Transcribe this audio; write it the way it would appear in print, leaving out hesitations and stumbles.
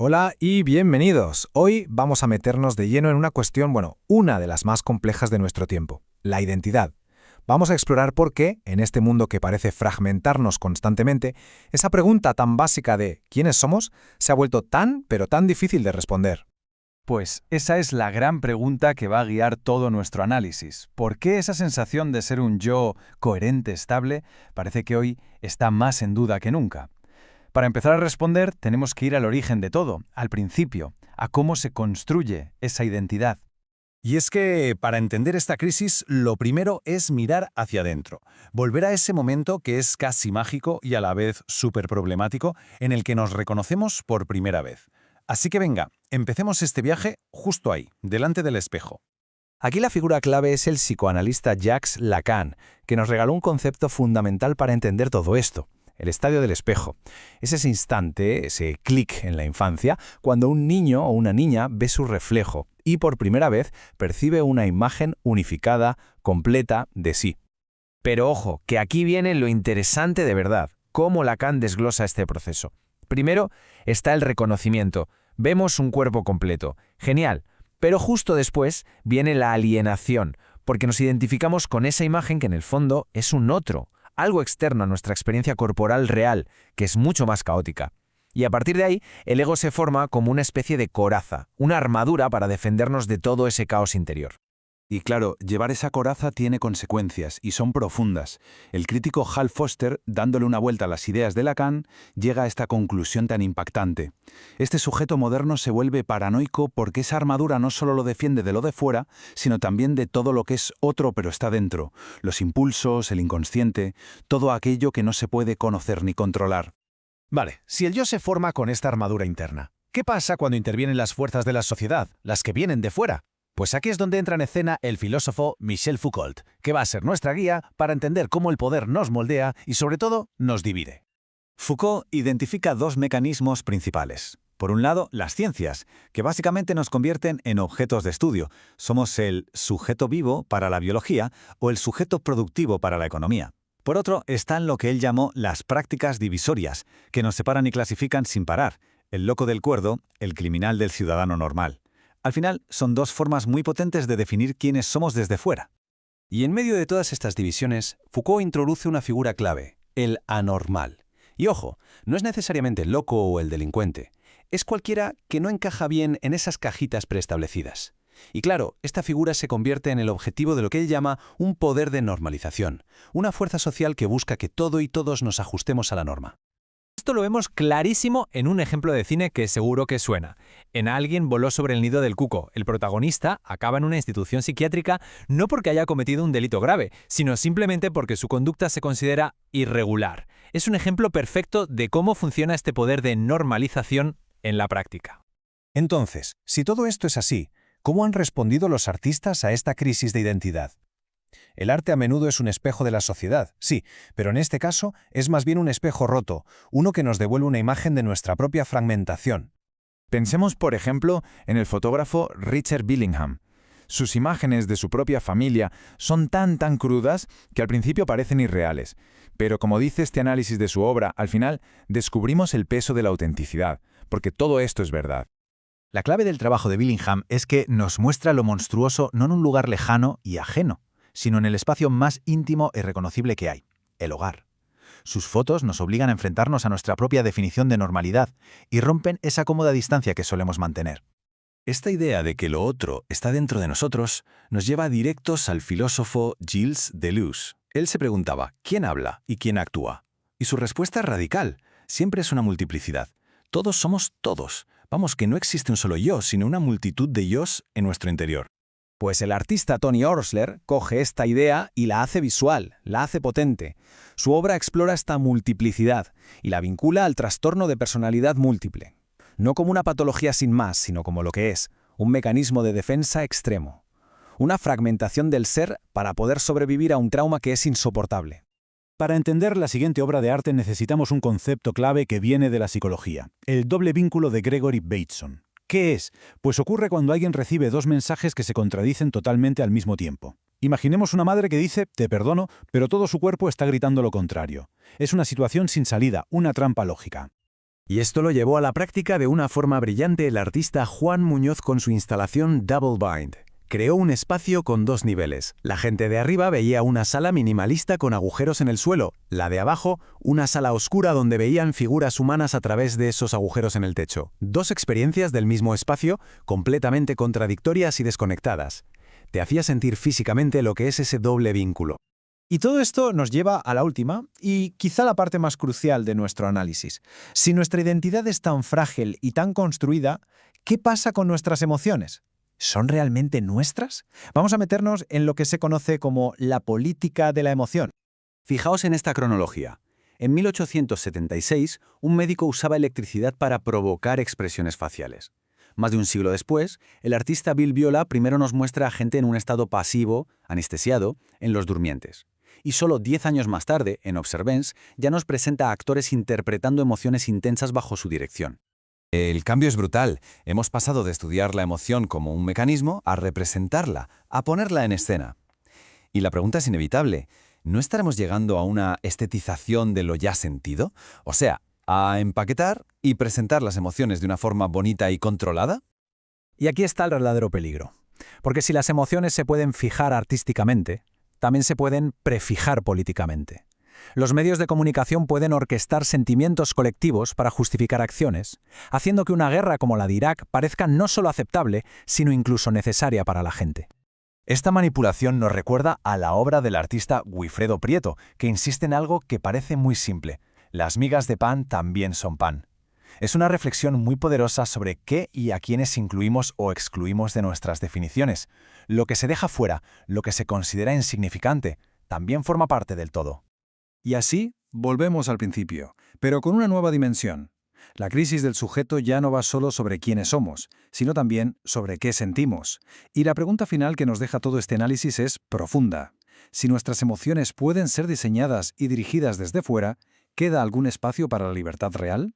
Hola y bienvenidos. Hoy vamos a meternos de lleno en una cuestión, una de las más complejas de nuestro tiempo, la identidad. Vamos a explorar por qué, en este mundo que parece fragmentarnos constantemente, esa pregunta tan básica de ¿quiénes somos? Se ha vuelto tan, pero tan difícil de responder. Pues esa es la gran pregunta que va a guiar todo nuestro análisis. ¿Por qué esa sensación de ser un yo coherente, estable, parece que hoy está más en duda que nunca? Para empezar a responder, tenemos que ir al origen de todo, al principio, a cómo se construye esa identidad. Y es que, para entender esta crisis, lo primero es mirar hacia adentro, volver a ese momento que es casi mágico y a la vez súper problemático, en el que nos reconocemos por primera vez. Así que venga, empecemos este viaje justo ahí, delante del espejo. Aquí la figura clave es el psicoanalista Jacques Lacan, que nos regaló un concepto fundamental para entender todo esto. El estadio del espejo. Es ese instante, ese clic en la infancia, cuando un niño o una niña ve su reflejo y por primera vez percibe una imagen unificada, completa de sí. Pero ojo, que aquí viene lo interesante de verdad, cómo Lacan desglosa este proceso. Primero está el reconocimiento. Vemos un cuerpo completo. Genial. Pero justo después viene la alienación, porque nos identificamos con esa imagen que en el fondo es un otro, algo externo a nuestra experiencia corporal real, que es mucho más caótica. Y a partir de ahí, el ego se forma como una especie de coraza, una armadura para defendernos de todo ese caos interior. Y claro, llevar esa coraza tiene consecuencias, y son profundas. El crítico Hal Foster, dándole una vuelta a las ideas de Lacan, llega a esta conclusión tan impactante. Este sujeto moderno se vuelve paranoico porque esa armadura no solo lo defiende de lo de fuera, sino también de todo lo que es otro pero está dentro, los impulsos, el inconsciente, todo aquello que no se puede conocer ni controlar. Vale, si el yo se forma con esta armadura interna, ¿qué pasa cuando intervienen las fuerzas de la sociedad, las que vienen de fuera? Pues aquí es donde entra en escena el filósofo Michel Foucault, que va a ser nuestra guía para entender cómo el poder nos moldea y, sobre todo, nos divide. Foucault identifica dos mecanismos principales. Por un lado, las ciencias, que básicamente nos convierten en objetos de estudio. Somos el sujeto vivo para la biología o el sujeto productivo para la economía. Por otro, están lo que él llamó las prácticas divisorias, que nos separan y clasifican sin parar. El loco del cuerdo, el criminal del ciudadano normal. Al final, son dos formas muy potentes de definir quiénes somos desde fuera. Y en medio de todas estas divisiones, Foucault introduce una figura clave, el anormal. Y ojo, no es necesariamente el loco o el delincuente, es cualquiera que no encaja bien en esas cajitas preestablecidas. Y claro, esta figura se convierte en el objetivo de lo que él llama un poder de normalización, una fuerza social que busca que todo y todos nos ajustemos a la norma. Esto lo vemos clarísimo en un ejemplo de cine que seguro que suena. En Alguien voló sobre el nido del cuco, el protagonista acaba en una institución psiquiátrica no porque haya cometido un delito grave, sino simplemente porque su conducta se considera irregular. Es un ejemplo perfecto de cómo funciona este poder de normalización en la práctica. Entonces, si todo esto es así, ¿cómo han respondido los artistas a esta crisis de identidad? El arte a menudo es un espejo de la sociedad, sí, pero en este caso es más bien un espejo roto, uno que nos devuelve una imagen de nuestra propia fragmentación. Pensemos, por ejemplo, en el fotógrafo Richard Billingham. Sus imágenes de su propia familia son tan crudas que al principio parecen irreales. Pero como dice este análisis de su obra, al final descubrimos el peso de la autenticidad, porque todo esto es verdad. La clave del trabajo de Billingham es que nos muestra lo monstruoso no en un lugar lejano y ajeno, sino en el espacio más íntimo y reconocible que hay, el hogar. Sus fotos nos obligan a enfrentarnos a nuestra propia definición de normalidad y rompen esa cómoda distancia que solemos mantener. Esta idea de que lo otro está dentro de nosotros nos lleva directos al filósofo Gilles Deleuze. Él se preguntaba, ¿quién habla y quién actúa? Y su respuesta es radical, siempre es una multiplicidad. Todos somos todos. Vamos, que no existe un solo yo, sino una multitud de yos en nuestro interior. Pues el artista Tony Orsler coge esta idea y la hace visual, la hace potente. Su obra explora esta multiplicidad y la vincula al trastorno de personalidad múltiple. No como una patología sin más, sino como lo que es, un mecanismo de defensa extremo. Una fragmentación del ser para poder sobrevivir a un trauma que es insoportable. Para entender la siguiente obra de arte necesitamos un concepto clave que viene de la psicología, el doble vínculo de Gregory Bateson. ¿Qué es? Pues ocurre cuando alguien recibe dos mensajes que se contradicen totalmente al mismo tiempo. Imaginemos una madre que dice, te perdono, pero todo su cuerpo está gritando lo contrario. Es una situación sin salida, una trampa lógica. Y esto lo llevó a la práctica de una forma brillante el artista Juan Muñoz con su instalación Double Bind. Creó un espacio con 2 niveles. La gente de arriba veía una sala minimalista con agujeros en el suelo, la de abajo, una sala oscura donde veían figuras humanas a través de esos agujeros en el techo. 2 experiencias del mismo espacio, completamente contradictorias y desconectadas. Te hacía sentir físicamente lo que es ese doble vínculo. Y todo esto nos lleva a la última y quizá la parte más crucial de nuestro análisis. Si nuestra identidad es tan frágil y tan construida, ¿qué pasa con nuestras emociones? ¿Son realmente nuestras? Vamos a meternos en lo que se conoce como la política de la emoción. Fijaos en esta cronología. En 1876, un médico usaba electricidad para provocar expresiones faciales. Más de un siglo después, el artista Bill Viola primero nos muestra a gente en un estado pasivo, anestesiado, en Los Durmientes. Y solo 10 años más tarde, en Observance, ya nos presenta a actores interpretando emociones intensas bajo su dirección. El cambio es brutal. Hemos pasado de estudiar la emoción como un mecanismo a representarla, a ponerla en escena. Y la pregunta es inevitable. ¿No estaremos llegando a una estetización de lo ya sentido? O sea, a empaquetar y presentar las emociones de una forma bonita y controlada. Y aquí está el verdadero peligro. Porque si las emociones se pueden fijar artísticamente, también se pueden prefijar políticamente. Los medios de comunicación pueden orquestar sentimientos colectivos para justificar acciones, haciendo que una guerra como la de Irak parezca no solo aceptable, sino incluso necesaria para la gente. Esta manipulación nos recuerda a la obra del artista Guifredo Prieto, que insiste en algo que parece muy simple. Las migas de pan también son pan. Es una reflexión muy poderosa sobre qué y a quiénes incluimos o excluimos de nuestras definiciones. Lo que se deja fuera, lo que se considera insignificante, también forma parte del todo. Y así, volvemos al principio, pero con una nueva dimensión. La crisis del sujeto ya no va solo sobre quiénes somos, sino también sobre qué sentimos. Y la pregunta final que nos deja todo este análisis es profunda. Si nuestras emociones pueden ser diseñadas y dirigidas desde fuera, ¿queda algún espacio para la libertad real?